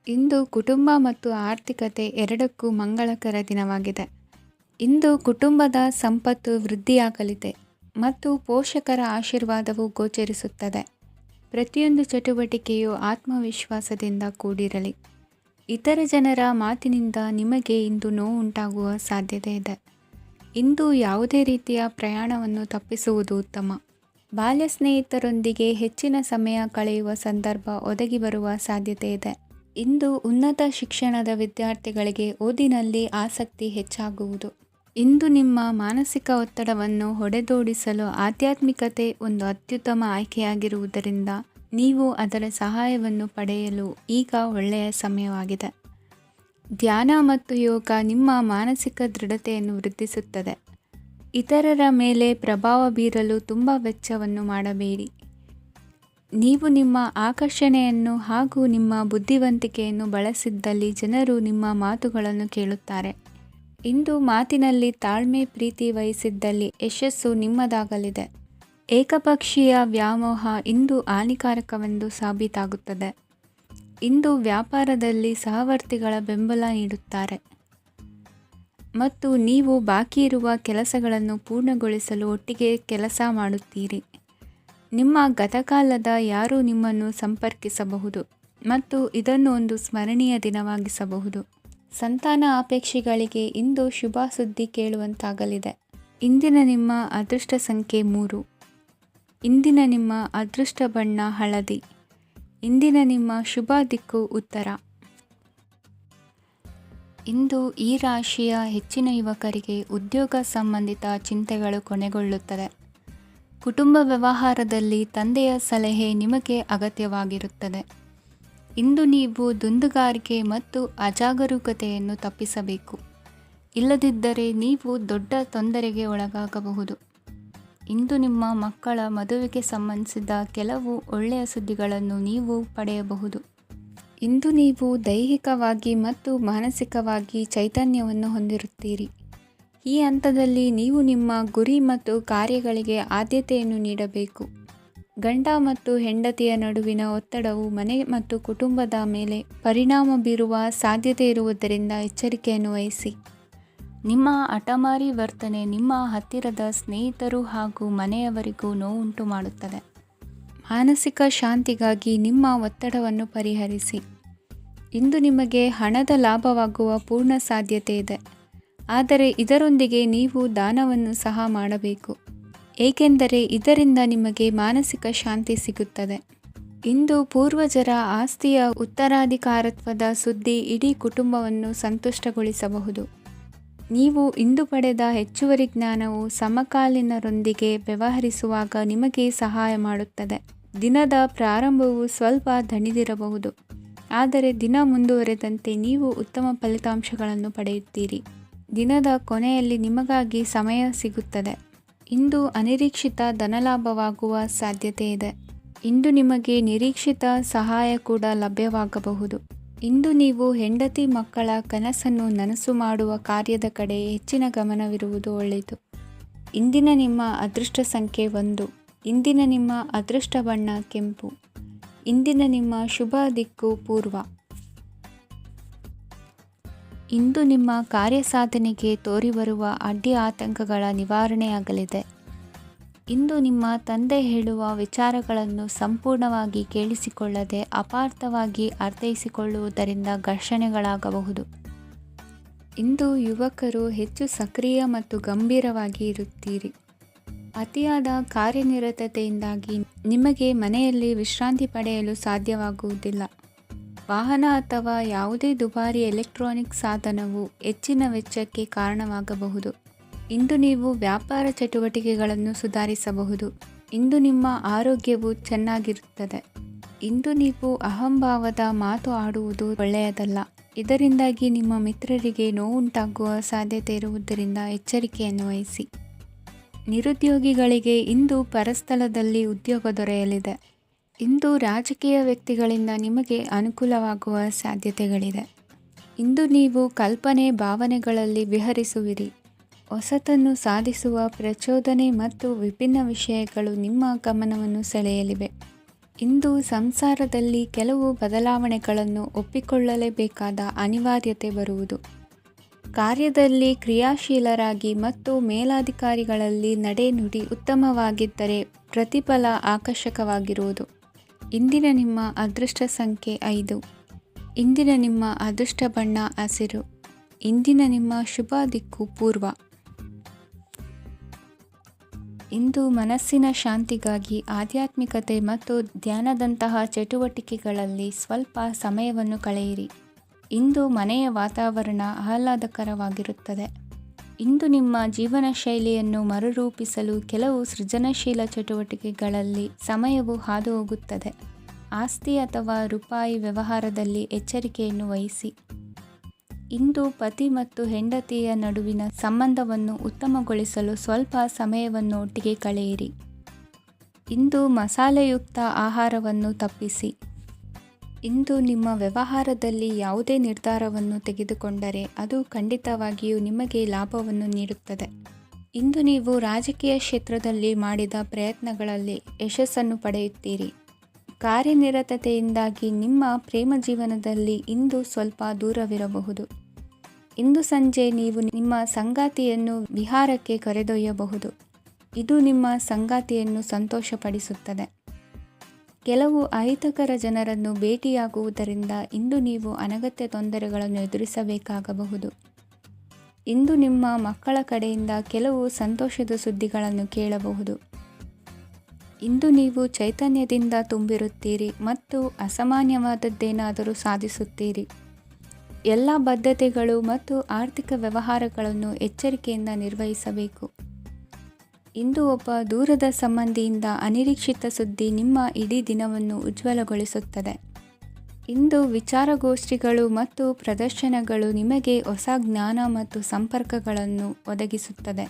ಇಂದು ಕುಟುಂಬ ಮತ್ತು ಆರ್ಥಿಕತೆ ಎರಡಕ್ಕೂ ಮಂಗಳಕರ ದಿನವಾಗಿದೆ. ಇಂದು ಕುಟುಂಬದ ಸಂಪತ್ತು ವೃದ್ಧಿಯಾಗಲಿದೆ ಮತ್ತು ಪೋಷಕರ ಆಶೀರ್ವಾದವು ಗೋಚರಿಸುತ್ತದೆ. ಪ್ರತಿಯೊಂದು ಚಟುವಟಿಕೆಯು ಆತ್ಮವಿಶ್ವಾಸದಿಂದ ಕೂಡಿರಲಿ. ಇತರ ಜನರ ಮಾತಿನಿಂದ ನಿಮಗೆ ಇಂದು ನೋವುಂಟಾಗುವ ಸಾಧ್ಯತೆ ಇದೆ. ಇಂದು ಯಾವುದೇ ರೀತಿಯ ಪ್ರಯಾಣವನ್ನು ತಪ್ಪಿಸುವುದು ಉತ್ತಮ. ಬಾಲ್ಯ ಸ್ನೇಹಿತರೊಂದಿಗೆ ಹೆಚ್ಚಿನ ಸಮಯ ಕಳೆಯುವ ಸಂದರ್ಭ ಒದಗಿ ಬರುವ ಸಾಧ್ಯತೆ ಇದೆ. ಇಂದು ಉನ್ನತ ಶಿಕ್ಷಣದ ವಿದ್ಯಾರ್ಥಿಗಳಿಗೆ ಓದಿನಲ್ಲಿ ಆಸಕ್ತಿ ಹೆಚ್ಚಾಗುವುದು. ಇಂದು ನಿಮ್ಮ ಮಾನಸಿಕ ಒತ್ತಡವನ್ನು ಹೊಡೆದೋಡಿಸಲು ಆಧ್ಯಾತ್ಮಿಕತೆ ಒಂದು ಅತ್ಯುತ್ತಮ ಆಯ್ಕೆಯಾಗಿರುವುದರಿಂದ ನೀವು ಅದರ ಸಹಾಯವನ್ನು ಪಡೆಯಲು ಈಗ ಒಳ್ಳೆಯ ಸಮಯವಾಗಿದೆ. ಧ್ಯಾನ ಮತ್ತು ಯೋಗ ನಿಮ್ಮ ಮಾನಸಿಕ ದೃಢತೆಯನ್ನು ವೃದ್ಧಿಸುತ್ತದೆ. ಇತರರ ಮೇಲೆ ಪ್ರಭಾವ ಬೀರಲು ತುಂಬ ವೆಚ್ಚವನ್ನು ಮಾಡಬೇಡಿ. ನೀವು ನಿಮ್ಮ ಆಕರ್ಷಣೆಯನ್ನು ಹಾಗೂ ನಿಮ್ಮ ಬುದ್ಧಿವಂತಿಕೆಯನ್ನು ಬಳಸಿದ್ದಲ್ಲಿ ಜನರು ನಿಮ್ಮ ಮಾತುಗಳನ್ನು ಕೇಳುತ್ತಾರೆ. ಇಂದು ಮಾತಿನಲ್ಲಿ ತಾಳ್ಮೆ ಪ್ರೀತಿ ವಹಿಸಿದ್ದಲ್ಲಿ ಯಶಸ್ಸು ನಿಮ್ಮದಾಗಲಿದೆ. ಏಕಪಕ್ಷೀಯ ವ್ಯಾಮೋಹ ಇಂದು ಹಾನಿಕಾರಕವೆಂದು ಸಾಬೀತಾಗುತ್ತದೆ. ಇಂದು ವ್ಯಾಪಾರದಲ್ಲಿ ಸಹವರ್ತಿಗಳ ಬೆಂಬಲ ನೀಡುತ್ತಾರೆ ಮತ್ತು ನೀವು ಬಾಕಿ ಇರುವ ಕೆಲಸಗಳನ್ನು ಪೂರ್ಣಗೊಳಿಸಲು ಒಟ್ಟಿಗೆ ಕೆಲಸ ಮಾಡುತ್ತೀರಿ. ನಿಮ್ಮ ಗತಕಾಲದ ಯಾರೂ ನಿಮ್ಮನ್ನು ಸಂಪರ್ಕಿಸಬಹುದು ಮತ್ತು ಇದನ್ನು ಒಂದು ಸ್ಮರಣೀಯ ದಿನವಾಗಿಸಬಹುದು. ಸಂತಾನ ಅಪೇಕ್ಷಿಗಳಿಗೆ ಇಂದು ಶುಭ ಸುದ್ದಿ ಕೇಳುವಂತಾಗಲಿದೆ. ಇಂದಿನ ನಿಮ್ಮ ಅದೃಷ್ಟ ಸಂಖ್ಯೆ 3. ಇಂದಿನ ನಿಮ್ಮ ಅದೃಷ್ಟ ಬಣ್ಣ ಹಳದಿ. ಇಂದಿನ ನಿಮ್ಮ ಶುಭ ದಿಕ್ಕು ಉತ್ತರ. ಇಂದು ಈ ರಾಶಿಯ ಹೆಚ್ಚಿನ ಯುವಕರಿಗೆ ಉದ್ಯೋಗ ಸಂಬಂಧಿತ ಚಿಂತೆಗಳು ಕೊನೆಗೊಳ್ಳುತ್ತದೆ. ಕುಟುಂಬ ವ್ಯವಹಾರದಲ್ಲಿ ತಂದೆಯ ಸಲಹೆ ನಿಮಗೆ ಅಗತ್ಯವಾಗಿರುತ್ತದೆ. ಇಂದು ನೀವು ದುಂದುಗಾರಿಕೆ ಮತ್ತು ಅಜಾಗರೂಕತೆಯನ್ನು ತಪ್ಪಿಸಬೇಕು. ಇಲ್ಲದಿದ್ದರೆ ನೀವು ದೊಡ್ಡ ತೊಂದರೆಗೆ ಒಳಗಾಗಬಹುದು. ಇಂದು ನಿಮ್ಮ ಮಕ್ಕಳ ಮದುವೆಗೆ ಸಂಬಂಧಿಸಿದ ಕೆಲವು ಒಳ್ಳೆಯ ಸುದ್ದಿಗಳನ್ನು ನೀವು ಪಡೆಯಬಹುದು. ಇಂದು ನೀವು ದೈಹಿಕವಾಗಿ ಮತ್ತು ಮಾನಸಿಕವಾಗಿ ಚೈತನ್ಯವನ್ನು ಹೊಂದಿರುತ್ತೀರಿ. ಈ ಹಂತದಲ್ಲಿ ನೀವು ನಿಮ್ಮ ಗುರಿ ಮತ್ತು ಕಾರ್ಯಗಳಿಗೆ ಆದ್ಯತೆಯನ್ನು ನೀಡಬೇಕು. ಗಂಡ ಮತ್ತು ಹೆಂಡತಿಯ ನಡುವಿನ ಒತ್ತಡವು ಮನೆ ಮತ್ತು ಕುಟುಂಬದ ಮೇಲೆ ಪರಿಣಾಮ ಬೀರುವ ಸಾಧ್ಯತೆ ಇರುವುದರಿಂದ ಎಚ್ಚರಿಕೆಯನ್ನು ವಹಿಸಿ. ನಿಮ್ಮ ಹಠಮಾರಿ ವರ್ತನೆ ನಿಮ್ಮ ಹತ್ತಿರದ ಸ್ನೇಹಿತರು ಹಾಗೂ ಮನೆಯವರಿಗೂ ನೋವುಂಟು ಮಾಡುತ್ತದೆ. ಮಾನಸಿಕ ಶಾಂತಿಗಾಗಿ ನಿಮ್ಮ ಒತ್ತಡವನ್ನು ಪರಿಹರಿಸಿ. ಇಂದು ನಿಮಗೆ ಹಣದ ಲಾಭವಾಗುವ ಪೂರ್ಣ ಸಾಧ್ಯತೆ ಇದೆ, ಆದರೆ ಇದರೊಂದಿಗೆ ನೀವು ದಾನವನ್ನು ಸಹ ಮಾಡಬೇಕು, ಏಕೆಂದರೆ ಇದರಿಂದ ನಿಮಗೆ ಮಾನಸಿಕ ಶಾಂತಿ ಸಿಗುತ್ತದೆ. ಇಂದು ಪೂರ್ವಜರ ಆಸ್ತಿಯ ಉತ್ತರಾಧಿಕಾರತ್ವದ ಸುದ್ದಿ ಇಡೀ ಕುಟುಂಬವನ್ನು ಸಂತುಷ್ಟಗೊಳಿಸಬಹುದು. ನೀವು ಇಂದು ಪಡೆದ ಹೆಚ್ಚುವರಿ ಜ್ಞಾನವು ಸಮಕಾಲೀನರೊಂದಿಗೆ ವ್ಯವಹರಿಸುವಾಗ ನಿಮಗೆ ಸಹಾಯ ಮಾಡುತ್ತದೆ. ದಿನದ ಪ್ರಾರಂಭವು ಸ್ವಲ್ಪ ದಣಿದಿರಬಹುದು, ಆದರೆ ದಿನ ಮುಂದುವರೆದಂತೆ ನೀವು ಉತ್ತಮ ಫಲಿತಾಂಶಗಳನ್ನು ಪಡೆಯುತ್ತೀರಿ. ದಿನದ ಕೊನೆಯಲ್ಲಿ ನಿಮಗಾಗಿ ಸಮಯ ಸಿಗುತ್ತದೆ. ಇಂದು ಅನಿರೀಕ್ಷಿತ ಧನಲಾಭವಾಗುವ ಸಾಧ್ಯತೆ ಇದೆ. ಇಂದು ನಿಮಗೆ ನಿರೀಕ್ಷಿತ ಸಹಾಯ ಕೂಡ ಲಭ್ಯವಾಗಬಹುದು. ಇಂದು ನೀವು ಹೆಂಡತಿ ಮಕ್ಕಳ ಕನಸನ್ನು ನನಸು ಮಾಡುವ ಕಾರ್ಯದ ಕಡೆ ಹೆಚ್ಚಿನ ಗಮನವಿರುವುದು ಒಳ್ಳೆಯದು. ಇಂದಿನ ನಿಮ್ಮ ಅದೃಷ್ಟ ಸಂಖ್ಯೆ 1. ಇಂದಿನ ನಿಮ್ಮ ಅದೃಷ್ಟ ಬಣ್ಣ ಕೆಂಪು. ಇಂದಿನ ನಿಮ್ಮ ಶುಭ ದಿಕ್ಕು ಪೂರ್ವ. ಇಂದು ನಿಮ್ಮ ಕಾರ್ಯಸಾಧನೆಗೆ ತೋರಿಬರುವ ಅಡ್ಡಿ ಆತಂಕಗಳ ನಿವಾರಣೆಯಾಗಲಿದೆ. ಇಂದು ನಿಮ್ಮ ತಂದೆ ಹೇಳುವ ವಿಚಾರಗಳನ್ನು ಸಂಪೂರ್ಣವಾಗಿ ಕೇಳಿಸಿಕೊಳ್ಳದೆ ಅಪಾರ್ಥವಾಗಿ ಅರ್ಥೈಸಿಕೊಳ್ಳುವುದರಿಂದ ಘರ್ಷಣೆಗಳಾಗಬಹುದು. ಇಂದು ಯುವಕರು ಹೆಚ್ಚು ಸಕ್ರಿಯ ಮತ್ತು ಗಂಭೀರವಾಗಿ ಇರುತ್ತೀರಿ. ಅತಿಯಾದ ಕಾರ್ಯನಿರತತೆಯಿಂದಾಗಿ ನಿಮಗೆ ಮನೆಯಲ್ಲಿ ವಿಶ್ರಾಂತಿ ಪಡೆಯಲು ಸಾಧ್ಯವಾಗುವುದಿಲ್ಲ. ವಾಹನ ಅಥವಾ ಯಾವುದೇ ದುಬಾರಿ ಎಲೆಕ್ಟ್ರಾನಿಕ್ ಸಾಧನವು ಹೆಚ್ಚಿನ ವೆಚ್ಚಕ್ಕೆ ಕಾರಣವಾಗಬಹುದು. ಇಂದು ನೀವು ವ್ಯಾಪಾರ ಚಟುವಟಿಕೆಗಳನ್ನು ಸುಧಾರಿಸಬಹುದು. ಇಂದು ನಿಮ್ಮ ಆರೋಗ್ಯವು ಚೆನ್ನಾಗಿರುತ್ತದೆ. ಇಂದು ನೀವು ಅಹಂಭಾವದ ಮಾತು ಆಡುವುದು ಒಳ್ಳೆಯದಲ್ಲ. ಇದರಿಂದಾಗಿ ನಿಮ್ಮ ಮಿತ್ರರಿಗೆ ನೋವುಂಟಾಗುವ ಸಾಧ್ಯತೆ ಇರುವುದರಿಂದ ಎಚ್ಚರಿಕೆಯನ್ನು ವಹಿಸಿ. ನಿರುದ್ಯೋಗಿಗಳಿಗೆ ಇಂದು ಪರಸ್ಥಳದಲ್ಲಿ ಉದ್ಯೋಗ ದೊರೆಯಲಿದೆ. ಇಂದು ರಾಜಕೀಯ ವ್ಯಕ್ತಿಗಳಿಂದ ನಿಮಗೆ ಅನುಕೂಲವಾಗುವ ಸಾಧ್ಯತೆಗಳಿದೆ. ಇಂದು ನೀವು ಕಲ್ಪನೆ ಭಾವನೆಗಳಲ್ಲಿ ವಿಹರಿಸುವಿರಿ. ಹೊಸತನ್ನು ಸಾಧಿಸುವ ಪ್ರಚೋದನೆ ಮತ್ತು ವಿಭಿನ್ನ ವಿಷಯಗಳು ನಿಮ್ಮ ಗಮನವನ್ನು ಸೆಳೆಯಲಿವೆ. ಇಂದು ಸಂಸಾರದಲ್ಲಿ ಕೆಲವು ಬದಲಾವಣೆಗಳನ್ನು ಒಪ್ಪಿಕೊಳ್ಳಲೇಬೇಕಾದ ಅನಿವಾರ್ಯತೆ ಬರುವುದು. ಕಾರ್ಯದಲ್ಲಿ ಕ್ರಿಯಾಶೀಲರಾಗಿ ಮತ್ತು ಮೇಲಾಧಿಕಾರಿಗಳಲ್ಲಿ ನಡೆನುಡಿ ಉತ್ತಮವಾಗಿದ್ದರೆ ಪ್ರತಿಫಲ ಆಕರ್ಷಕವಾಗಿರುವುದು. ಇಂದಿನ ನಿಮ್ಮ ಅದೃಷ್ಟ ಸಂಖ್ಯೆ 5. ಇಂದಿನ ನಿಮ್ಮ ಅದೃಷ್ಟ ಬಣ್ಣ ಹಸಿರು. ಇಂದಿನ ನಿಮ್ಮ ಶುಭ ದಿಕ್ಕು ಪೂರ್ವ. ಇಂದು ಮನಸ್ಸಿನ ಶಾಂತಿಗಾಗಿ ಆಧ್ಯಾತ್ಮಿಕತೆ ಮತ್ತು ಧ್ಯಾನದಂತಹ ಚಟುವಟಿಕೆಗಳಲ್ಲಿ ಸ್ವಲ್ಪ ಸಮಯವನ್ನು ಕಳೆಯಿರಿ. ಇಂದು ಮನೆಯ ವಾತಾವರಣ ಆಹ್ಲಾದಕರವಾಗಿರುತ್ತದೆ. ಇಂದು ನಿಮ್ಮ ಜೀವನ ಶೈಲಿಯನ್ನು ಮರುರೂಪಿಸಲು ಕೆಲವು ಸೃಜನಶೀಲ ಚಟುವಟಿಕೆಗಳಲ್ಲಿ ಸಮಯವು ಹಾದುಹೋಗುತ್ತದೆ. ಆಸ್ತಿ ಅಥವಾ ರೂಪಾಯಿ ವ್ಯವಹಾರದಲ್ಲಿ ಎಚ್ಚರಿಕೆಯನ್ನು ವಹಿಸಿ. ಇಂದು ಪತಿ ಮತ್ತು ಹೆಂಡತಿಯ ನಡುವಿನ ಸಂಬಂಧವನ್ನು ಉತ್ತಮಗೊಳಿಸಲು ಸ್ವಲ್ಪ ಸಮಯವನ್ನು ಒಟ್ಟಿಗೆ ಕಳೆಯಿರಿ. ಇಂದು ಮಸಾಲೆಯುಕ್ತ ಆಹಾರವನ್ನು ತಪ್ಪಿಸಿ. ಇಂದು ನಿಮ್ಮ ವ್ಯವಹಾರದಲ್ಲಿ ಯಾವುದೇ ನಿರ್ಧಾರವನ್ನು ತೆಗೆದುಕೊಂಡರೆ ಅದು ಖಂಡಿತವಾಗಿಯೂ ನಿಮಗೆ ಲಾಭವನ್ನು ನೀಡುತ್ತದೆ. ಇಂದು ನೀವು ರಾಜಕೀಯ ಕ್ಷೇತ್ರದಲ್ಲಿ ಮಾಡಿದ ಪ್ರಯತ್ನಗಳಲ್ಲಿ ಯಶಸ್ಸನ್ನು ಪಡೆಯುತ್ತೀರಿ. ಕಾರ್ಯನಿರತತೆಯಿಂದಾಗಿ ನಿಮ್ಮ ಪ್ರೇಮ ಜೀವನದಲ್ಲಿ ಇಂದು ಸ್ವಲ್ಪ ದೂರವಿರಬಹುದು. ಇಂದು ಸಂಜೆ ನೀವು ನಿಮ್ಮ ಸಂಗಾತಿಯನ್ನು ವಿಹಾರಕ್ಕೆ ಕರೆದೊಯ್ಯಬಹುದು. ಇದು ನಿಮ್ಮ ಸಂಗಾತಿಯನ್ನು ಸಂತೋಷಪಡಿಸುತ್ತದೆ. ಕೆಲವು ಅಹಿತಕರ ಜನರನ್ನು ಭೇಟಿಯಾಗುವುದರಿಂದ ಇಂದು ನೀವು ಅನಗತ್ಯ ತೊಂದರೆಗಳನ್ನು ಎದುರಿಸಬೇಕಾಗಬಹುದು. ಇಂದು ನಿಮ್ಮ ಮಕ್ಕಳ ಕಡೆಯಿಂದ ಕೆಲವು ಸಂತೋಷದ ಸುದ್ದಿಗಳನ್ನು ಕೇಳಬಹುದು. ಇಂದು ನೀವು ಚೈತನ್ಯದಿಂದ ತುಂಬಿರುತ್ತೀರಿ ಮತ್ತು ಅಸಾಮಾನ್ಯವಾದದ್ದೇನಾದರೂ ಸಾಧಿಸುತ್ತೀರಿ. ಎಲ್ಲ ಬದ್ಧತೆಗಳು ಮತ್ತು ಆರ್ಥಿಕ ವ್ಯವಹಾರಗಳನ್ನು ಎಚ್ಚರಿಕೆಯಿಂದ ನಿರ್ವಹಿಸಬೇಕು. ಇಂದು ಒಬ್ಬ ದೂರದ ಸಂಬಂಧಿಯಿಂದ ಅನಿರೀಕ್ಷಿತ ಸುದ್ದಿ ನಿಮ್ಮ ಇಡೀ ದಿನವನ್ನು ಉಜ್ವಲಗೊಳಿಸುತ್ತದೆ. ಇಂದು ವಿಚಾರಗೋಷ್ಠಿಗಳು ಮತ್ತು ಪ್ರದರ್ಶನಗಳು ನಿಮಗೆ ಹೊಸ ಜ್ಞಾನ ಮತ್ತು ಸಂಪರ್ಕಗಳನ್ನು ಒದಗಿಸುತ್ತದೆ.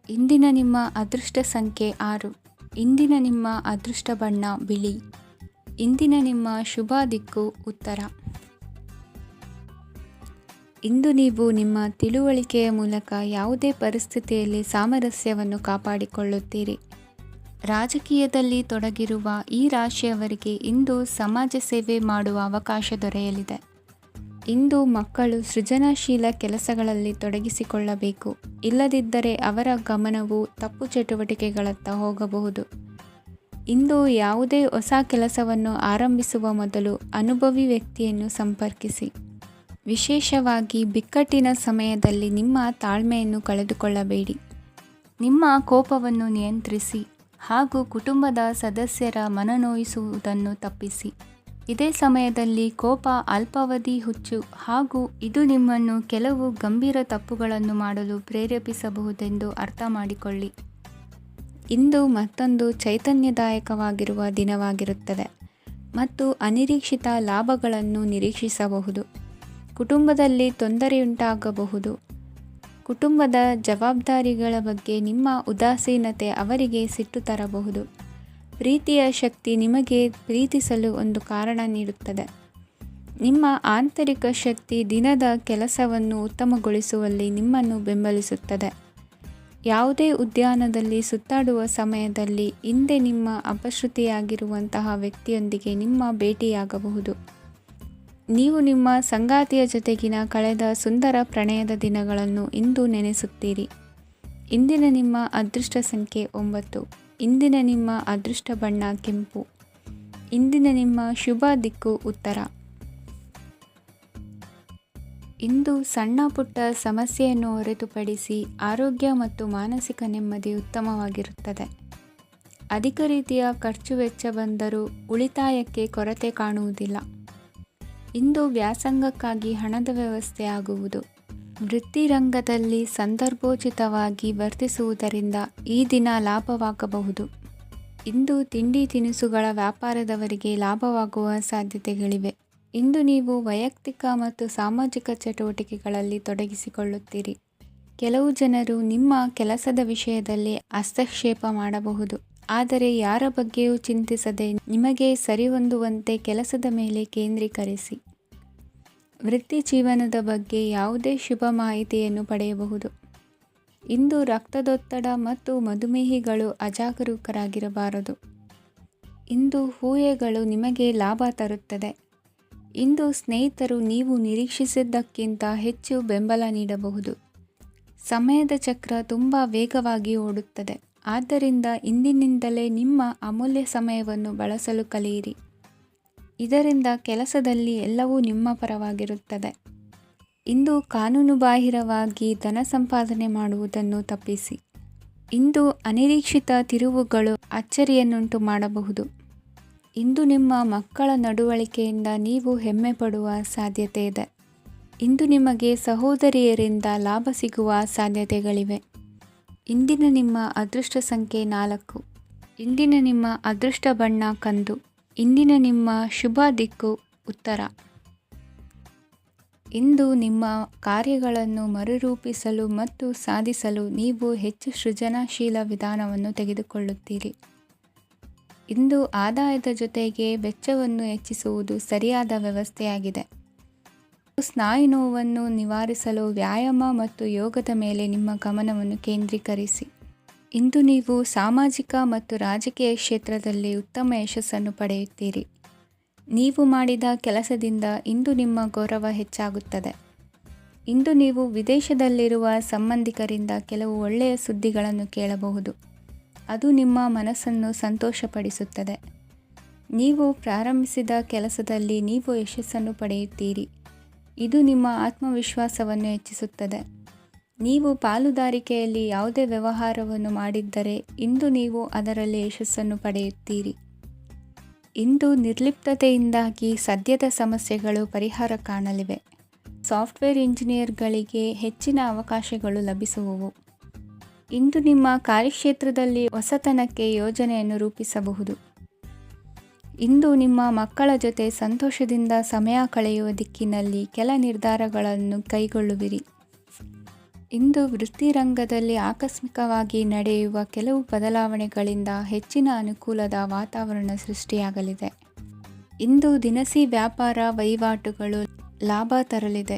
ಇಂದಿನ ನಿಮ್ಮ ಅದೃಷ್ಟ ಸಂಖ್ಯೆ 6. ಇಂದಿನ ನಿಮ್ಮ ಅದೃಷ್ಟ ಬಣ್ಣ ಬಿಳಿ. ಇಂದಿನ ನಿಮ್ಮ ಶುಭ ದಿಕ್ಕು ಉತ್ತರ. ಇಂದು ನೀವು ನಿಮ್ಮ ತಿಳುವಳಿಕೆಯ ಮೂಲಕ ಯಾವುದೇ ಪರಿಸ್ಥಿತಿಯಲ್ಲಿ ಸಾಮರಸ್ಯವನ್ನು ಕಾಪಾಡಿಕೊಳ್ಳುತ್ತೀರಿ. ರಾಜಕೀಯದಲ್ಲಿ ತೊಡಗಿರುವ ಈ ರಾಶಿಯವರಿಗೆ ಇಂದು ಸಮಾಜ ಸೇವೆ ಮಾಡುವ ಅವಕಾಶ ದೊರೆಯಲಿದೆ. ಇಂದು ಮಕ್ಕಳು ಸೃಜನಶೀಲ ಕೆಲಸಗಳಲ್ಲಿ ತೊಡಗಿಸಿಕೊಳ್ಳಬೇಕು. ಇಲ್ಲದಿದ್ದರೆ ಅವರ ಗಮನವು ತಪ್ಪು ಚಟುವಟಿಕೆಗಳತ್ತ ಹೋಗಬಹುದು. ಇಂದು ಯಾವುದೇ ಹೊಸ ಕೆಲಸವನ್ನು ಆರಂಭಿಸುವ ಮೊದಲು ಅನುಭವಿ ವ್ಯಕ್ತಿಯನ್ನು ಸಂಪರ್ಕಿಸಿ. ವಿಶೇಷವಾಗಿ ಬಿಕ್ಕಟ್ಟಿನ ಸಮಯದಲ್ಲಿ ನಿಮ್ಮ ತಾಳ್ಮೆಯನ್ನು ಕಳೆದುಕೊಳ್ಳಬೇಡಿ. ನಿಮ್ಮ ಕೋಪವನ್ನು ನಿಯಂತ್ರಿಸಿ ಹಾಗೂ ಕುಟುಂಬದ ಸದಸ್ಯರ ಮನನೊಯಿಸುವುದನ್ನು ತಪ್ಪಿಸಿ. ಇದೇ ಸಮಯದಲ್ಲಿ ಕೋಪ ಅಲ್ಪಾವಧಿ ಹುಚ್ಚು ಹಾಗೂ ಇದು ನಿಮ್ಮನ್ನು ಕೆಲವು ಗಂಭೀರ ತಪ್ಪುಗಳನ್ನು ಮಾಡಲು ಪ್ರೇರೇಪಿಸಬಹುದೆಂದು ಅರ್ಥ ಮಾಡಿಕೊಳ್ಳಿ. ಇಂದು ಮತ್ತೊಂದು ಚೈತನ್ಯದಾಯಕವಾಗಿರುವ ದಿನವಾಗಿರುತ್ತದೆ ಮತ್ತು ಅನಿರೀಕ್ಷಿತ ಲಾಭಗಳನ್ನು ನಿರೀಕ್ಷಿಸಬಹುದು. ಕುಟುಂಬದಲ್ಲಿ ತೊಂದರೆಯುಂಟಾಗಬಹುದು. ಕುಟುಂಬದ ಜವಾಬ್ದಾರಿಗಳ ಬಗ್ಗೆ ನಿಮ್ಮ ಉದಾಸೀನತೆ ಅವರಿಗೆ ಸಿಟ್ಟು ತರಬಹುದು. ಪ್ರೀತಿಯ ಶಕ್ತಿ ನಿಮಗೆ ಪ್ರೀತಿಸಲು ಒಂದು ಕಾರಣ ನೀಡುತ್ತದೆ. ನಿಮ್ಮ ಆಂತರಿಕ ಶಕ್ತಿ ದಿನದ ಕೆಲಸವನ್ನು ಉತ್ತಮಗೊಳಿಸುವಲ್ಲಿ ನಿಮ್ಮನ್ನು ಬೆಂಬಲಿಸುತ್ತದೆ. ಯಾವುದೇ ಉದ್ಯಾನದಲ್ಲಿ ಸುತ್ತಾಡುವ ಸಮಯದಲ್ಲಿ ಹಿಂದೆ ನಿಮ್ಮ ಅಪಶ್ರುತಿಯಾಗಿರುವಂತಹ ವ್ಯಕ್ತಿಯೊಂದಿಗೆ ನಿಮ್ಮ ಭೇಟಿಯಾಗಬಹುದು. ನೀವು ನಿಮ್ಮ ಸಂಗಾತಿಯ ಜೊತೆಗಿನ ಕಳೆದ ಸುಂದರ ಪ್ರಣಯದ ದಿನಗಳನ್ನು ಇಂದು ನೆನೆಸುತ್ತೀರಿ. ಇಂದಿನ ನಿಮ್ಮ ಅದೃಷ್ಟ ಸಂಖ್ಯೆ 9. ಇಂದಿನ ನಿಮ್ಮ ಅದೃಷ್ಟ ಬಣ್ಣ ಕೆಂಪು. ಇಂದಿನ ನಿಮ್ಮ ಶುಭ ದಿಕ್ಕು ಉತ್ತರ. ಇಂದು ಸಣ್ಣ ಪುಟ್ಟ ಸಮಸ್ಯೆಯನ್ನು ಹೊರತುಪಡಿಸಿ ಆರೋಗ್ಯ ಮತ್ತು ಮಾನಸಿಕ ನೆಮ್ಮದಿ ಉತ್ತಮವಾಗಿರುತ್ತದೆ. ಅಧಿಕ ರೀತಿಯ ಖರ್ಚು ವೆಚ್ಚ ಬಂದರೂ ಉಳಿತಾಯಕ್ಕೆ ಕೊರತೆ ಕಾಣುವುದಿಲ್ಲ. ಇಂದು ವ್ಯಾಸಂಗಕ್ಕಾಗಿ ಹಣದ ವ್ಯವಸ್ಥೆ ಆಗುವುದು. ವೃತ್ತಿರಂಗದಲ್ಲಿ ಸಂದರ್ಭೋಚಿತವಾಗಿ ವರ್ತಿಸುವುದರಿಂದ ಈ ದಿನ ಲಾಭವಾಗಬಹುದು. ಇಂದು ತಿಂಡಿ ತಿನಿಸುಗಳ ವ್ಯಾಪಾರದವರಿಗೆ ಲಾಭವಾಗುವ ಸಾಧ್ಯತೆಗಳಿವೆ. ಇಂದು ನೀವು ವೈಯಕ್ತಿಕ ಮತ್ತು ಸಾಮಾಜಿಕ ಚಟುವಟಿಕೆಗಳಲ್ಲಿ ತೊಡಗಿಸಿಕೊಳ್ಳುತ್ತೀರಿ. ಕೆಲವು ಜನರು ನಿಮ್ಮ ಕೆಲಸದ ವಿಷಯದಲ್ಲಿ ಹಸ್ತಕ್ಷೇಪ ಮಾಡಬಹುದು. ಆದರೆ ಯಾರ ಬಗ್ಗೆಯೂ ಚಿಂತಿಸದೆ ನಿಮಗೆ ಸರಿಹೊಂದುವಂತೆ ಕೆಲಸದ ಮೇಲೆ ಕೇಂದ್ರೀಕರಿಸಿ. ವೃತ್ತಿ ಜೀವನದ ಬಗ್ಗೆ ಯಾವುದೇ ಶುಭ ಮಾಹಿತಿಯನ್ನು ಪಡೆಯಬಹುದು. ಇಂದು ರಕ್ತದೊತ್ತಡ ಮತ್ತು ಮಧುಮೇಹಿಗಳು ಅಜಾಗರೂಕರಾಗಿರಬಾರದು. ಇಂದು ಊಹೆಗಳು ನಿಮಗೆ ಲಾಭ ತರುತ್ತದೆ. ಇಂದು ಸ್ನೇಹಿತರು ನೀವು ನಿರೀಕ್ಷಿಸಿದ್ದಕ್ಕಿಂತ ಹೆಚ್ಚು ಬೆಂಬಲ ನೀಡಬಹುದು. ಸಮಯದ ಚಕ್ರ ತುಂಬ ವೇಗವಾಗಿ ಓಡುತ್ತದೆ. ಆದ್ದರಿಂದ ಇಂದಿನಿಂದಲೇ ನಿಮ್ಮ ಅಮೂಲ್ಯ ಸಮಯವನ್ನು ಬಳಸಲು ಕಲಿಯಿರಿ. ಇದರಿಂದ ಕೆಲಸದಲ್ಲಿ ಎಲ್ಲವೂ ನಿಮ್ಮ ಪರವಾಗಿರುತ್ತದೆ. ಇಂದು ಕಾನೂನುಬಾಹಿರವಾಗಿ ಧನ ಸಂಪಾದನೆ ಮಾಡುವುದನ್ನು ತಪ್ಪಿಸಿ. ಇಂದು ಅನಿರೀಕ್ಷಿತ ತಿರುವುಗಳು ಅಚ್ಚರಿಯನ್ನುಂಟು ಮಾಡಬಹುದು. ಇಂದು ನಿಮ್ಮ ಮಕ್ಕಳ ನಡವಳಿಕೆಯಿಂದ ನೀವು ಹೆಮ್ಮೆ ಪಡುವ ಸಾಧ್ಯತೆ ಇದೆ. ಇಂದು ನಿಮಗೆ ಸಹೋದರಿಯರಿಂದ ಲಾಭ ಸಿಗುವ ಸಾಧ್ಯತೆಗಳಿವೆ. ಇಂದಿನ ನಿಮ್ಮ ಅದೃಷ್ಟ ಸಂಖ್ಯೆ 4. ಇಂದಿನ ನಿಮ್ಮ ಅದೃಷ್ಟ ಬಣ್ಣ ಕಂದು. ಇಂದಿನ ನಿಮ್ಮ ಶುಭ ದಿಕ್ಕು ಉತ್ತರ. ಇಂದು ನಿಮ್ಮ ಕಾರ್ಯಗಳನ್ನು ಮರುರೂಪಿಸಲು ಮತ್ತು ಸಾಧಿಸಲು ನೀವು ಹೆಚ್ಚು ಸೃಜನಶೀಲ ವಿಧಾನವನ್ನು ತೆಗೆದುಕೊಳ್ಳುತ್ತೀರಿ. ಇಂದು ಆದಾಯದ ಜೊತೆಗೆ ವೆಚ್ಚವನ್ನು ಹೆಚ್ಚಿಸುವುದು ಸರಿಯಾದ ವ್ಯವಸ್ಥೆಯಾಗಿದೆ. ಸ್ನಾಯು ನೋವನ್ನು ನಿವಾರಿಸಲು ವ್ಯಾಯಾಮ ಮತ್ತು ಯೋಗದ ಮೇಲೆ ನಿಮ್ಮ ಗಮನವನ್ನು ಕೇಂದ್ರೀಕರಿಸಿ. ಇಂದು ನೀವು ಸಾಮಾಜಿಕ ಮತ್ತು ರಾಜಕೀಯ ಕ್ಷೇತ್ರದಲ್ಲಿ ಉತ್ತಮ ಯಶಸ್ಸನ್ನು ಪಡೆಯುತ್ತೀರಿ. ನೀವು ಮಾಡಿದ ಕೆಲಸದಿಂದ ಇಂದು ನಿಮ್ಮ ಗೌರವ ಹೆಚ್ಚಾಗುತ್ತದೆ. ಇಂದು ನೀವು ವಿದೇಶದಲ್ಲಿರುವ ಸಂಬಂಧಿಕರಿಂದ ಕೆಲವು ಒಳ್ಳೆಯ ಸುದ್ದಿಗಳನ್ನು ಕೇಳಬಹುದು. ಅದು ನಿಮ್ಮ ಮನಸ್ಸನ್ನು ಸಂತೋಷಪಡಿಸುತ್ತದೆ. ನೀವು ಪ್ರಾರಂಭಿಸಿದ ಕೆಲಸದಲ್ಲಿ ನೀವು ಯಶಸ್ಸನ್ನು ಪಡೆಯುತ್ತೀರಿ. ಇದು ನಿಮ್ಮ ಆತ್ಮವಿಶ್ವಾಸವನ್ನು ಹೆಚ್ಚಿಸುತ್ತದೆ. ನೀವು ಪಾಲುದಾರಿಕೆಯಲ್ಲಿ ಯಾವುದೇ ವ್ಯವಹಾರವನ್ನು ಮಾಡಿದ್ದರೆ ಇಂದು ನೀವು ಅದರಲ್ಲಿ ಯಶಸ್ಸನ್ನು ಪಡೆಯುತ್ತೀರಿ. ಇಂದು ನಿರ್ಲಿಪ್ತತೆಯಿಂದಾಗಿ ಸದ್ಯದ ಸಮಸ್ಯೆಗಳು ಪರಿಹಾರ ಕಾಣಲಿವೆ. ಸಾಫ್ಟ್ವೇರ್ ಇಂಜಿನಿಯರ್ಗಳಿಗೆ ಹೆಚ್ಚಿನ ಅವಕಾಶಗಳು ಲಭಿಸುವವು. ಇಂದು ನಿಮ್ಮ ಕಾರ್ಯಕ್ಷೇತ್ರದಲ್ಲಿ ಹೊಸತನಕ್ಕೆ ಯೋಜನೆಯನ್ನು ರೂಪಿಸಬಹುದು. ಇಂದು ನಿಮ್ಮ ಮಕ್ಕಳ ಜೊತೆ ಸಂತೋಷದಿಂದ ಸಮಯ ಕಳೆಯುವ ದಿಕ್ಕಿನಲ್ಲಿ ಕೆಲ ನಿರ್ಧಾರಗಳನ್ನು ಕೈಗೊಳ್ಳುವಿರಿ. ಇಂದು ವೃತ್ತಿರಂಗದಲ್ಲಿ ಆಕಸ್ಮಿಕವಾಗಿ ನಡೆಯುವ ಕೆಲವು ಬದಲಾವಣೆಗಳಿಂದ ಹೆಚ್ಚಿನ ಅನುಕೂಲದ ವಾತಾವರಣ ಸೃಷ್ಟಿಯಾಗಲಿದೆ. ಇಂದು ದಿನಸಿ ವ್ಯಾಪಾರ ವಹಿವಾಟುಗಳು ಲಾಭ ತರಲಿದೆ.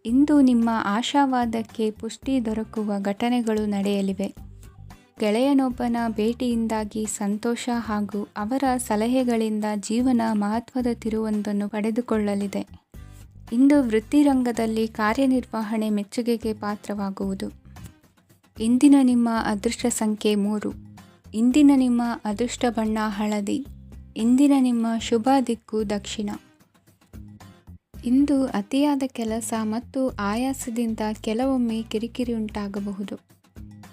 ಇಂದು ನಿಮ್ಮ ಆಶಾವಾದಕ್ಕೆ ಪುಷ್ಟಿ ದೊರಕುವ ಘಟನೆಗಳು ನಡೆಯಲಿವೆ. ಗೆಳೆಯನೊಬ್ಬನ ಭೇಟಿಯಿಂದಾಗಿ ಸಂತೋಷ ಹಾಗೂ ಅವರ ಸಲಹೆಗಳಿಂದ ಜೀವನ ಮಹತ್ವದ ತಿರುವೊಂದನ್ನು ಪಡೆದುಕೊಳ್ಳಲಿದೆ. ಇಂದು ವೃತ್ತಿರಂಗದಲ್ಲಿ ಕಾರ್ಯನಿರ್ವಹಣೆ ಮೆಚ್ಚುಗೆಗೆ ಪಾತ್ರವಾಗುವುದು. ಇಂದಿನ ನಿಮ್ಮ ಅದೃಷ್ಟ ಸಂಖ್ಯೆ 3. ಇಂದಿನ ನಿಮ್ಮ ಅದೃಷ್ಟ ಬಣ್ಣ ಹಳದಿ. ಇಂದಿನ ನಿಮ್ಮ ಶುಭ ದಿಕ್ಕು ದಕ್ಷಿಣ. ಇಂದು ಅತಿಯಾದ ಕೆಲಸ ಮತ್ತು ಆಯಾಸದಿಂದ ಕೆಲವೊಮ್ಮೆ ಕಿರಿಕಿರಿ ಉಂಟಾಗಬಹುದು.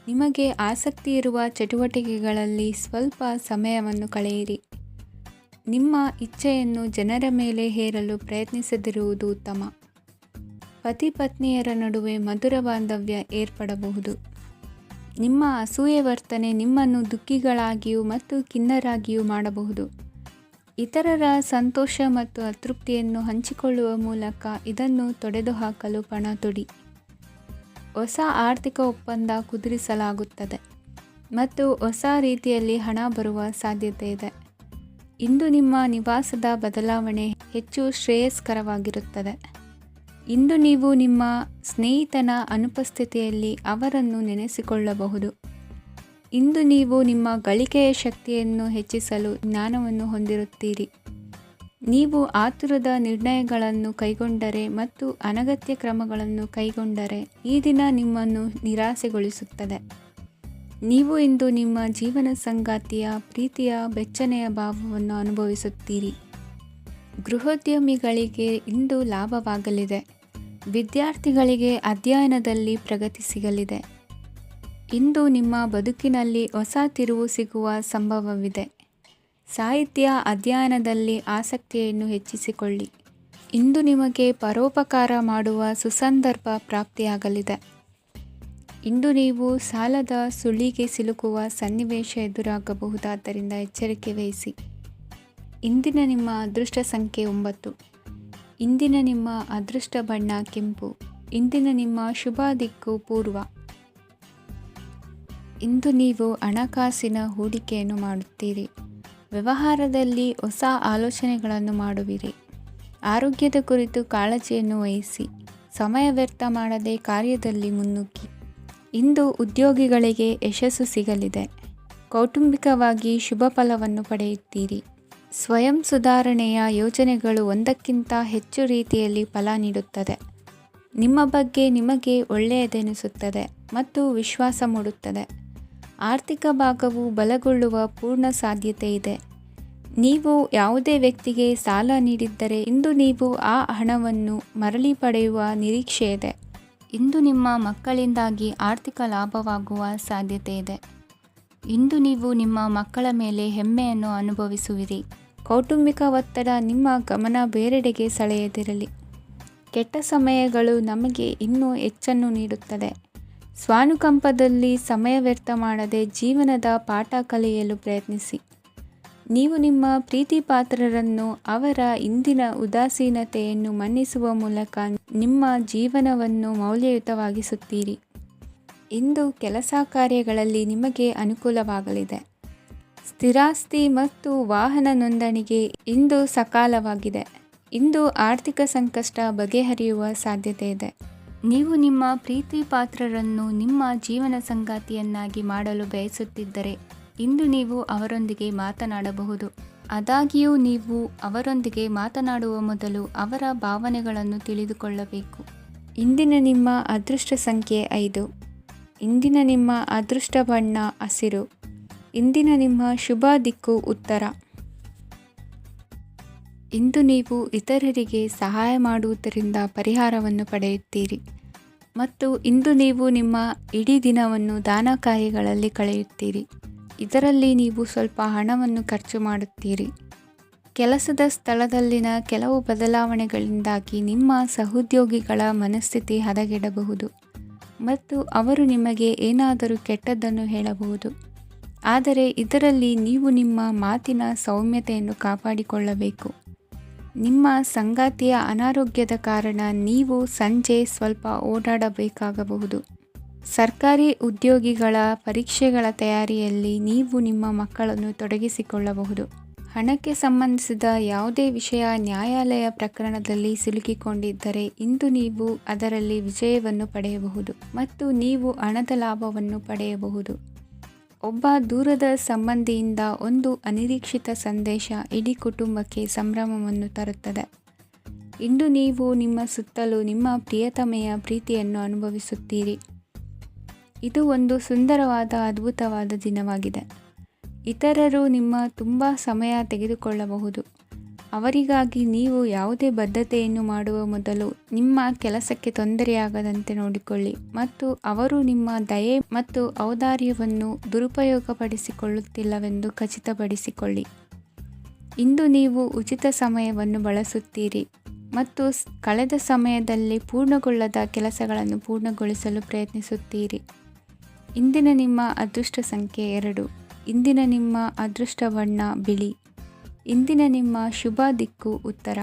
ನಿಮಗೆ ಆಸಕ್ತಿ ಇರುವ ಚಟುವಟಿಕೆಗಳಲ್ಲಿ ಸ್ವಲ್ಪ ಸಮಯವನ್ನು ಕಳೆಯಿರಿ. ನಿಮ್ಮ ಇಚ್ಛೆಯನ್ನು ಜನರ ಮೇಲೆ ಹೇರಲು ಪ್ರಯತ್ನಿಸದಿರುವುದು ಉತ್ತಮ. ಪತಿ ಪತ್ನಿಯರ ನಡುವೆ ಮಧುರ ಬಾಂಧವ್ಯ ಏರ್ಪಡಬಹುದು. ನಿಮ್ಮ ಅಸೂಯೆ ವರ್ತನೆ ನಿಮ್ಮನ್ನು ದುಃಖಿಗಳಾಗಿಯೂ ಮತ್ತು ಖಿನ್ನರಾಗಿಯೂ ಮಾಡಬಹುದು. ಇತರರ ಸಂತೋಷ ಮತ್ತು ಅತೃಪ್ತಿಯನ್ನು ಹಂಚಿಕೊಳ್ಳುವ ಮೂಲಕ ಇದನ್ನು ತೊಡೆದುಹಾಕಲು ಪಣ ತೊಡಿ. ಹೊಸ ಆರ್ಥಿಕ ಒಪ್ಪಂದ ಕುದುರಿಸಲಾಗುತ್ತದೆ ಮತ್ತು ಹೊಸ ರೀತಿಯಲ್ಲಿ ಹಣ ಬರುವ ಸಾಧ್ಯತೆ ಇದೆ. ಇಂದು ನಿಮ್ಮ ನಿವಾಸದ ಬದಲಾವಣೆ ಹೆಚ್ಚು ಶ್ರೇಯಸ್ಕರವಾಗಿರುತ್ತದೆ. ಇಂದು ನೀವು ನಿಮ್ಮ ಸ್ನೇಹಿತನ ಅನುಪಸ್ಥಿತಿಯಲ್ಲಿ ಅವರನ್ನು ನೆನೆಸಿಕೊಳ್ಳಬಹುದು. ಇಂದು ನೀವು ನಿಮ್ಮ ಗಳಿಕೆಯ ಶಕ್ತಿಯನ್ನು ಹೆಚ್ಚಿಸಲು ಜ್ಞಾನವನ್ನು ಹೊಂದಿರುತ್ತೀರಿ. ನೀವು ಆತುರದ ನಿರ್ಣಯಗಳನ್ನು ಕೈಗೊಂಡರೆ ಮತ್ತು ಅನಗತ್ಯ ಕ್ರಮಗಳನ್ನು ಕೈಗೊಂಡರೆ ಈ ದಿನ ನಿಮ್ಮನ್ನು ನಿರಾಸೆಗೊಳಿಸುತ್ತದೆ. ನೀವು ಇಂದು ನಿಮ್ಮ ಜೀವನ ಸಂಗಾತಿಯ ಪ್ರೀತಿಯ ಬೆಚ್ಚನೆಯ ಭಾವವನ್ನು ಅನುಭವಿಸುತ್ತೀರಿ. ಗೃಹೋದ್ಯಮಿಗಳಿಗೆ ಇಂದು ಲಾಭವಾಗಲಿದೆ. ವಿದ್ಯಾರ್ಥಿಗಳಿಗೆ ಅಧ್ಯಯನದಲ್ಲಿ ಪ್ರಗತಿ ಸಿಗಲಿದೆ. ಇಂದು ನಿಮ್ಮ ಬದುಕಿನಲ್ಲಿ ಹೊಸ ತಿರುವು ಸಿಗುವ ಸಂಭವವಿದೆ. ಸಾಹಿತ್ಯ ಅಧ್ಯಯನದಲ್ಲಿ ಆಸಕ್ತಿಯನ್ನು ಹೆಚ್ಚಿಸಿಕೊಳ್ಳಿ. ಇಂದು ನಿಮಗೆ ಪರೋಪಕಾರ ಮಾಡುವ ಸುಸಂದರ್ಭ ಪ್ರಾಪ್ತಿಯಾಗಲಿದೆ. ಇಂದು ನೀವು ಸಾಲದ ಸುಳಿಗೆ ಸಿಲುಕುವ ಸನ್ನಿವೇಶ ಎದುರಾಗಬಹುದಾದ್ದರಿಂದ ಎಚ್ಚರಿಕೆ ವಹಿಸಿ. ಇಂದಿನ ನಿಮ್ಮ ಅದೃಷ್ಟ ಸಂಖ್ಯೆ 9. ಇಂದಿನ ನಿಮ್ಮ ಅದೃಷ್ಟ ಬಣ್ಣ ಕೆಂಪು. ಇಂದಿನ ನಿಮ್ಮ ಶುಭ ದಿಕ್ಕು ಪೂರ್ವ. ಇಂದು ನೀವು ಹಣಕಾಸಿನ ಹೂಡಿಕೆಯನ್ನು ಮಾಡುತ್ತೀರಿ. ವ್ಯವಹಾರದಲ್ಲಿ ಹೊಸ ಆಲೋಚನೆಗಳನ್ನು ಮಾಡುವಿರಿ. ಆರೋಗ್ಯದ ಕುರಿತು ಕಾಳಜಿಯನ್ನು ವಹಿಸಿ. ಸಮಯ ವ್ಯರ್ಥ ಮಾಡದೆ ಕಾರ್ಯದಲ್ಲಿ ಮುನ್ನುಗ್ಗಿ. ಇಂದು ಉದ್ಯೋಗಿಗಳಿಗೆ ಯಶಸ್ಸು ಸಿಗಲಿದೆ. ಕೌಟುಂಬಿಕವಾಗಿ ಶುಭ ಫಲವನ್ನು ಪಡೆಯುತ್ತೀರಿ. ಸ್ವಯಂ ಸುಧಾರಣೆಯ ಯೋಜನೆಗಳು ಒಂದಕ್ಕಿಂತ ಹೆಚ್ಚು ರೀತಿಯಲ್ಲಿ ಫಲ ನೀಡುತ್ತದೆ. ನಿಮ್ಮ ಬಗ್ಗೆ ನಿಮಗೆ ಒಳ್ಳೆಯದೆನಿಸುತ್ತದೆ ಮತ್ತು ವಿಶ್ವಾಸ ಮೂಡುತ್ತದೆ. ಆರ್ಥಿಕ ಭಾಗವು ಬಲಗೊಳ್ಳುವ ಪೂರ್ಣ ಸಾಧ್ಯತೆ ಇದೆ. ನೀವು ಯಾವುದೇ ವ್ಯಕ್ತಿಗೆ ಸಾಲ ನೀಡಿದ್ದರೆ ಇಂದು ನೀವು ಆ ಹಣವನ್ನು ಮರಳಿ ಪಡೆಯುವ ನಿರೀಕ್ಷೆ ಇದೆ. ಇಂದು ನಿಮ್ಮ ಮಕ್ಕಳಿಂದಾಗಿ ಆರ್ಥಿಕ ಲಾಭವಾಗುವ ಸಾಧ್ಯತೆ ಇದೆ. ಇಂದು ನೀವು ನಿಮ್ಮ ಮಕ್ಕಳ ಮೇಲೆ ಹೆಮ್ಮೆಯನ್ನು ಅನುಭವಿಸುವಿರಿ. ಕೌಟುಂಬಿಕ ಒತ್ತಡ ನಿಮ್ಮ ಗಮನ ಬೇರೆಡೆಗೆ ಸೆಳೆಯದಿರಲಿ. ಕೆಟ್ಟ ಸಮಯಗಳು ನಮಗೆ ಇನ್ನೂ ಹೆಚ್ಚನ್ನು ನೀಡುತ್ತದೆ. ಸ್ವಾನುಕಂಪದಲ್ಲಿ ಸಮಯ ವ್ಯರ್ಥ ಮಾಡದೆ ಜೀವನದ ಪಾಠ ಕಲಿಯಲು ಪ್ರಯತ್ನಿಸಿ. ನೀವು ನಿಮ್ಮ ಪ್ರೀತಿ ಪಾತ್ರರನ್ನು ಅವರ ಇಂದಿನ ಉದಾಸೀನತೆಯನ್ನು ಮನ್ನಿಸುವ ಮೂಲಕ ನಿಮ್ಮ ಜೀವನವನ್ನು ಮೌಲ್ಯಯುತವಾಗಿಸುತ್ತೀರಿ. ಇಂದು ಕೆಲಸ ಕಾರ್ಯಗಳಲ್ಲಿ ನಿಮಗೆ ಅನುಕೂಲವಾಗಲಿದೆ. ಸ್ಥಿರಾಸ್ತಿ ಮತ್ತು ವಾಹನ ನೋಂದಣಿಗೆ ಇಂದು ಸಕಾಲವಾಗಿದೆ. ಇಂದು ಆರ್ಥಿಕ ಸಂಕಷ್ಟ ಬಗೆಹರಿಯುವ ಸಾಧ್ಯತೆ ಇದೆ. ನೀವು ನಿಮ್ಮ ಪ್ರೀತಿ ಪಾತ್ರರನ್ನು ನಿಮ್ಮ ಜೀವನ ಸಂಗಾತಿಯನ್ನಾಗಿ ಮಾಡಲು ಬಯಸುತ್ತಿದ್ದರೆ ಇಂದು ನೀವು ಅವರೊಂದಿಗೆ ಮಾತನಾಡಬಹುದು. ಆದಾಗ್ಯೂ ನೀವು ಅವರೊಂದಿಗೆ ಮಾತನಾಡುವ ಮೊದಲು ಅವರ ಭಾವನೆಗಳನ್ನು ತಿಳಿದುಕೊಳ್ಳಬೇಕು. ಇಂದಿನ ನಿಮ್ಮ ಅದೃಷ್ಟ ಸಂಖ್ಯೆ 5. ಇಂದಿನ ನಿಮ್ಮ ಅದೃಷ್ಟ ಬಣ್ಣ ಹಸಿರು. ಇಂದಿನ ನಿಮ್ಮ ಶುಭ ದಿಕ್ಕು ಉತ್ತರ. ಇಂದು ನೀವು ಇತರರಿಗೆ ಸಹಾಯ ಮಾಡುವುದರಿಂದ ಪರಿಹಾರವನ್ನು ಪಡೆಯುತ್ತೀರಿ ಮತ್ತು ಇಂದು ನೀವು ನಿಮ್ಮ ಇಡೀ ದಿನವನ್ನು ದಾನ ಕಾರ್ಯಗಳಲ್ಲಿ ಕಳೆಯುತ್ತೀರಿ. ಇದರಲ್ಲಿ ನೀವು ಸ್ವಲ್ಪ ಹಣವನ್ನು ಖರ್ಚು ಮಾಡುತ್ತೀರಿ. ಕೆಲಸದ ಸ್ಥಳದಲ್ಲಿನ ಕೆಲವು ಬದಲಾವಣೆಗಳಿಂದಾಗಿ ನಿಮ್ಮ ಸಹೋದ್ಯೋಗಿಗಳ ಮನಸ್ಥಿತಿ ಹದಗೆಡಬಹುದು ಮತ್ತು ಅವರು ನಿಮಗೆ ಏನಾದರೂ ಕೆಟ್ಟದ್ದನ್ನು ಹೇಳಬಹುದು. ಆದರೆ ಇದರಲ್ಲಿ ನೀವು ನಿಮ್ಮ ಮಾತಿನ ಸೌಮ್ಯತೆಯನ್ನು ಕಾಪಾಡಿಕೊಳ್ಳಬೇಕು. ನಿಮ್ಮ ಸಂಗಾತಿಯ ಅನಾರೋಗ್ಯದ ಕಾರಣ ನೀವು ಸಂಜೆ ಸ್ವಲ್ಪ ಓಡಾಡಬೇಕಾಗಬಹುದು. ಸರ್ಕಾರಿ ಉದ್ಯೋಗಿಗಳ ಪರೀಕ್ಷೆಗಳ ತಯಾರಿಯಲ್ಲಿ ನೀವು ನಿಮ್ಮ ಮಕ್ಕಳನ್ನು ತೊಡಗಿಸಿಕೊಳ್ಳಬಹುದು. ಹಣಕ್ಕೆ ಸಂಬಂಧಿಸಿದ ಯಾವುದೇ ವಿಷಯ ನ್ಯಾಯಾಲಯ ಪ್ರಕರಣದಲ್ಲಿ ಸಿಲುಕಿಕೊಂಡಿದ್ದರೆ ಇಂದು ನೀವು ಅದರಲ್ಲಿ ವಿಜಯವನ್ನು ಪಡೆಯಬಹುದು ಮತ್ತು ನೀವು ಹಣದ ಲಾಭವನ್ನು ಪಡೆಯಬಹುದು. ಒಬ್ಬ ದೂರದ ಸಂಬಂಧಿಯಿಂದ ಒಂದು ಅನಿರೀಕ್ಷಿತ ಸಂದೇಶ ಇಡೀ ಕುಟುಂಬಕ್ಕೆ ಸಂಭ್ರಮವನ್ನು ತರುತ್ತದೆ. ಇಂದು ನೀವು ನಿಮ್ಮ ಸುತ್ತಲೂ ನಿಮ್ಮ ಪ್ರಿಯತಮೆಯ ಪ್ರೀತಿಯನ್ನು ಅನುಭವಿಸುತ್ತೀರಿ. ಇದು ಒಂದು ಸುಂದರವಾದ ಅದ್ಭುತವಾದ ದಿನವಾಗಿದೆ. ಇತರರು ನಿಮ್ಮ ತುಂಬ ಸಮಯ ತೆಗೆದುಕೊಳ್ಳಬಹುದು. ಅವರಿಗಾಗಿ ನೀವು ಯಾವುದೇ ಬದ್ಧತೆಯನ್ನು ಮಾಡುವ ಮೊದಲು ನಿಮ್ಮ ಕೆಲಸಕ್ಕೆ ತೊಂದರೆಯಾಗದಂತೆ ನೋಡಿಕೊಳ್ಳಿ ಮತ್ತು ಅವರು ನಿಮ್ಮ ದಯೆ ಮತ್ತು ಔದಾರ್ಯವನ್ನು ದುರುಪಯೋಗಪಡಿಸಿಕೊಳ್ಳುತ್ತಿಲ್ಲವೆಂದು ಖಚಿತಪಡಿಸಿಕೊಳ್ಳಿ. ಇಂದು ನೀವು ಉಚಿತ ಸಮಯವನ್ನು ಬಳಸುತ್ತೀರಿ ಮತ್ತು ಕಳೆದ ಸಮಯದಲ್ಲಿ ಪೂರ್ಣಗೊಳ್ಳದ ಕೆಲಸಗಳನ್ನು ಪೂರ್ಣಗೊಳಿಸಲು ಪ್ರಯತ್ನಿಸುತ್ತೀರಿ. ಇಂದಿನ ನಿಮ್ಮ ಅದೃಷ್ಟ ಸಂಖ್ಯೆ 2. ಇಂದಿನ ನಿಮ್ಮ ಅದೃಷ್ಟ ಬಣ್ಣ ಬಿಳಿ. ಇಂದಿನ ನಿಮ್ಮ ಶುಭ ದಿಕ್ಕು ಉತ್ತರ.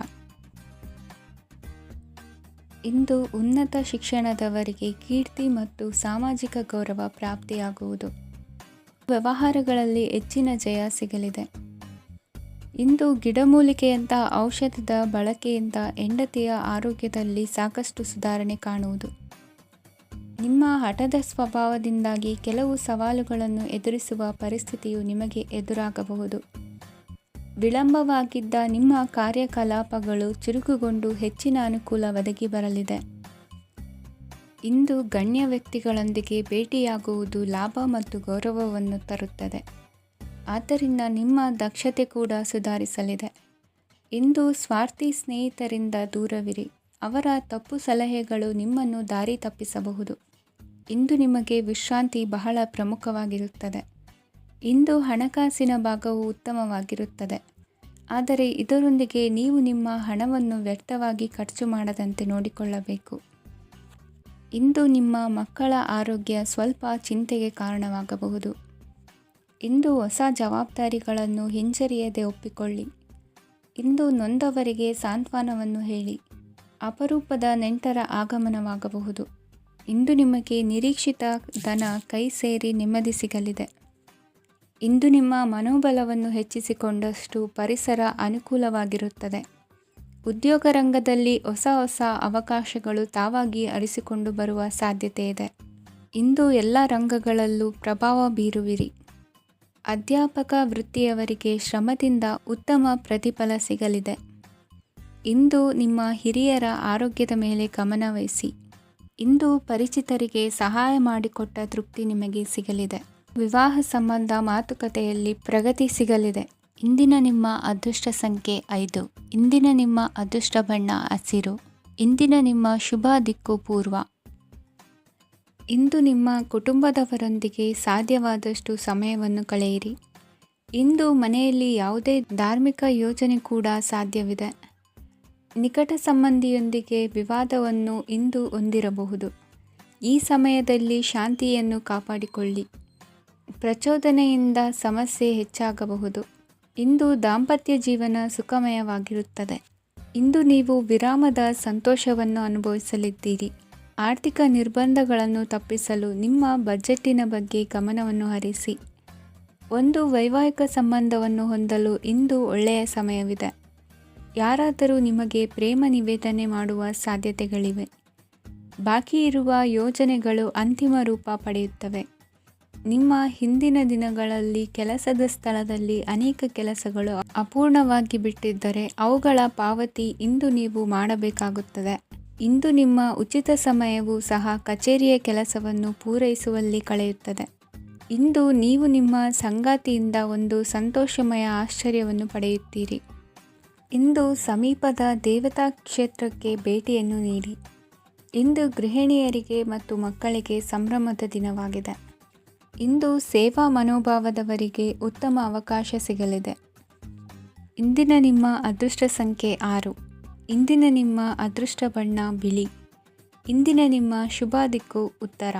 ಇಂದು ಉನ್ನತ ಶಿಕ್ಷಣದವರಿಗೆ ಕೀರ್ತಿ ಮತ್ತು ಸಾಮಾಜಿಕ ಗೌರವ ಪ್ರಾಪ್ತಿಯಾಗುವುದು. ವ್ಯವಹಾರಗಳಲ್ಲಿ ಹೆಚ್ಚಿನ ಜಯ ಸಿಗಲಿದೆ. ಇಂದು ಗಿಡಮೂಲಿಕೆಯಂತಹ ಔಷಧದ ಬಳಕೆಯಿಂದ ಹೆಂಡತಿಯ ಆರೋಗ್ಯದಲ್ಲಿ ಸಾಕಷ್ಟು ಸುಧಾರಣೆ ಕಾಣುವುದು. ನಿಮ್ಮ ಹಠದ ಸ್ವಭಾವದಿಂದಾಗಿ ಕೆಲವು ಸವಾಲುಗಳನ್ನು ಎದುರಿಸುವ ಪರಿಸ್ಥಿತಿಯು ನಿಮಗೆ ಎದುರಾಗಬಹುದು. ವಿಳಂಬವಾಗಿದ್ದ ನಿಮ್ಮ ಕಾರ್ಯಕಲಾಪಗಳು ಚುರುಕುಗೊಂಡು ಹೆಚ್ಚಿನ ಅನುಕೂಲ ಒದಗಿ ಬರಲಿದೆ. ಇಂದು ಗಣ್ಯ ವ್ಯಕ್ತಿಗಳೊಂದಿಗೆ ಭೇಟಿಯಾಗುವುದು ಲಾಭ ಮತ್ತು ಗೌರವವನ್ನು ತರುತ್ತದೆ. ಆದ್ದರಿಂದ ನಿಮ್ಮ ದಕ್ಷತೆ ಕೂಡ ಸುಧಾರಿಸಲಿದೆ. ಇಂದು ಸ್ವಾರ್ಥಿ ಸ್ನೇಹಿತರಿಂದ ದೂರವಿರಿ. ಅವರ ತಪ್ಪು ಸಲಹೆಗಳು ನಿಮ್ಮನ್ನು ದಾರಿ ತಪ್ಪಿಸಬಹುದು. ಇಂದು ನಿಮಗೆ ವಿಶ್ರಾಂತಿ ಬಹಳ ಪ್ರಮುಖವಾಗಿರುತ್ತದೆ. ಇಂದು ಹಣಕಾಸಿನ ಭಾಗವು ಉತ್ತಮವಾಗಿರುತ್ತದೆ. ಆದರೆ ಇದರೊಂದಿಗೆ ನೀವು ನಿಮ್ಮ ಹಣವನ್ನು ವ್ಯರ್ಥವಾಗಿ ಖರ್ಚು ಮಾಡದಂತೆ ನೋಡಿಕೊಳ್ಳಬೇಕು. ಇಂದು ನಿಮ್ಮ ಮಕ್ಕಳ ಆರೋಗ್ಯ ಸ್ವಲ್ಪ ಚಿಂತೆಗೆ ಕಾರಣವಾಗಬಹುದು. ಇಂದು ಹೊಸ ಜವಾಬ್ದಾರಿಗಳನ್ನು ಹಿಂಜರಿಯದೆ ಒಪ್ಪಿಕೊಳ್ಳಿ. ಇಂದು ನೊಂದವರಿಗೆ ಸಾಂತ್ವನವನ್ನು ಹೇಳಿ. ಅಪರೂಪದ ನೆಂಟರ ಆಗಮನವಾಗಬಹುದು. ಇಂದು ನಿಮಗೆ ನಿರೀಕ್ಷಿತ ಧನ ಕೈ ಸೇರಿ ನೆಮ್ಮದಿ ಸಿಗಲಿದೆ. ಇಂದು ನಿಮ್ಮ ಮನೋಬಲವನ್ನು ಹೆಚ್ಚಿಸಿಕೊಂಡಷ್ಟು ಪರಿಸರ ಅನುಕೂಲವಾಗಿರುತ್ತದೆ. ಉದ್ಯೋಗ ರಂಗದಲ್ಲಿ ಹೊಸ ಹೊಸ ಅವಕಾಶಗಳು ತಾವಾಗಿ ಅರಿಸಿಕೊಂಡು ಬರುವ ಸಾಧ್ಯತೆ ಇದೆ. ಇಂದು ಎಲ್ಲ ರಂಗಗಳಲ್ಲೂ ಪ್ರಭಾವ ಬೀರುವಿರಿ. ಅಧ್ಯಾಪಕ ವೃತ್ತಿಯವರಿಗೆ ಶ್ರಮದಿಂದ ಉತ್ತಮ ಪ್ರತಿಫಲ ಸಿಗಲಿದೆ. ಇಂದು ನಿಮ್ಮ ಹಿರಿಯರ ಆರೋಗ್ಯದ ಮೇಲೆ ಗಮನವಹಿಸಿ. ಇಂದು ಪರಿಚಿತರಿಗೆ ಸಹಾಯ ಮಾಡಿಕೊಟ್ಟ ತೃಪ್ತಿ ನಿಮಗೆ ಸಿಗಲಿದೆ. ವಿವಾಹ ಸಂಬಂಧ ಮಾತುಕತೆಯಲ್ಲಿ ಪ್ರಗತಿ ಸಿಗಲಿದೆ. ಇಂದಿನ ನಿಮ್ಮ ಅದೃಷ್ಟ ಸಂಖ್ಯೆ 5. ಇಂದಿನ ನಿಮ್ಮ ಅದೃಷ್ಟ ಬಣ್ಣ ಹಸಿರು. ಇಂದಿನ ನಿಮ್ಮ ಶುಭ ದಿಕ್ಕು ಪೂರ್ವ. ಇಂದು ನಿಮ್ಮ ಕುಟುಂಬದವರೊಂದಿಗೆ ಸಾಧ್ಯವಾದಷ್ಟು ಸಮಯವನ್ನು ಕಳೆಯಿರಿ. ಇಂದು ಮನೆಯಲ್ಲಿ ಯಾವುದೇ ಧಾರ್ಮಿಕ ಯೋಜನೆ ಕೂಡ ಸಾಧ್ಯವಿದೆ. ನಿಕಟ ಸಂಬಂಧಿಯೊಂದಿಗೆ ವಿವಾದವನ್ನು ಇಂದು ಹೊಂದಿರಬಹುದು. ಈ ಸಮಯದಲ್ಲಿ ಶಾಂತಿಯನ್ನು ಕಾಪಾಡಿಕೊಳ್ಳಿ. ಪ್ರಚೋದನೆಯಿಂದ ಸಮಸ್ಯೆ ಹೆಚ್ಚಾಗಬಹುದು. ಇಂದು ದಾಂಪತ್ಯ ಜೀವನ ಸುಖಮಯವಾಗಿರುತ್ತದೆ. ಇಂದು ನೀವು ವಿರಾಮದ ಸಂತೋಷವನ್ನು ಅನುಭವಿಸಲಿದ್ದೀರಿ. ಆರ್ಥಿಕ ನಿರ್ಬಂಧಗಳನ್ನು ತಪ್ಪಿಸಲು ನಿಮ್ಮ ಬಜೆಟ್ಟಿನ ಬಗ್ಗೆ ಗಮನವನ್ನು ಹರಿಸಿ. ಒಂದು ವೈವಾಹಿಕ ಸಂಬಂಧವನ್ನು ಹೊಂದಲು ಇಂದು ಒಳ್ಳೆಯ ಸಮಯವಿದೆ. ಯಾರಾದರೂ ನಿಮಗೆ ಪ್ರೇಮ ನಿವೇದನೆ ಮಾಡುವ ಸಾಧ್ಯತೆಗಳಿವೆ. ಬಾಕಿ ಇರುವ ಯೋಜನೆಗಳು ಅಂತಿಮ ರೂಪ ಪಡೆಯುತ್ತವೆ. ನಿಮ್ಮ ಹಿಂದಿನ ದಿನಗಳಲ್ಲಿ ಕೆಲಸದ ಸ್ಥಳದಲ್ಲಿ ಅನೇಕ ಕೆಲಸಗಳು ಅಪೂರ್ಣವಾಗಿ ಬಿಟ್ಟಿದ್ದರೆ ಅವುಗಳ ಪಾವತಿ ಇಂದು ನೀವು ಮಾಡಬೇಕಾಗುತ್ತದೆ. ಇಂದು ನಿಮ್ಮ ಉಚಿತ ಸಮಯವು ಸಹ ಕಚೇರಿಯ ಕೆಲಸವನ್ನು ಪೂರೈಸುವಲ್ಲಿ ಕಳೆಯುತ್ತದೆ. ಇಂದು ನೀವು ನಿಮ್ಮ ಸಂಗಾತಿಯಿಂದ ಒಂದು ಸಂತೋಷಮಯ ಆಶ್ಚರ್ಯವನ್ನು ಪಡೆಯುತ್ತೀರಿ. ಇಂದು ಸಮೀಪದ ದೇವತಾ ಕ್ಷೇತ್ರಕ್ಕೆ ಭೇಟಿಯನ್ನು ನೀಡಿ. ಇಂದು ಗೃಹಿಣಿಯರಿಗೆ ಮತ್ತು ಮಕ್ಕಳಿಗೆ ಸಂಭ್ರಮದ ದಿನವಾಗಿದೆ. ಇಂದು ಸೇವಾ ಮನೋಭಾವದವರಿಗೆ ಉತ್ತಮ ಅವಕಾಶ ಸಿಗಲಿದೆ. ಇಂದಿನ ನಿಮ್ಮ ಅದೃಷ್ಟ ಸಂಖ್ಯೆ 6. ಇಂದಿನ ನಿಮ್ಮ ಅದೃಷ್ಟ ಬಣ್ಣ ಬಿಳಿ. ಇಂದಿನ ನಿಮ್ಮ ಶುಭ ದಿಕ್ಕು ಉತ್ತರ.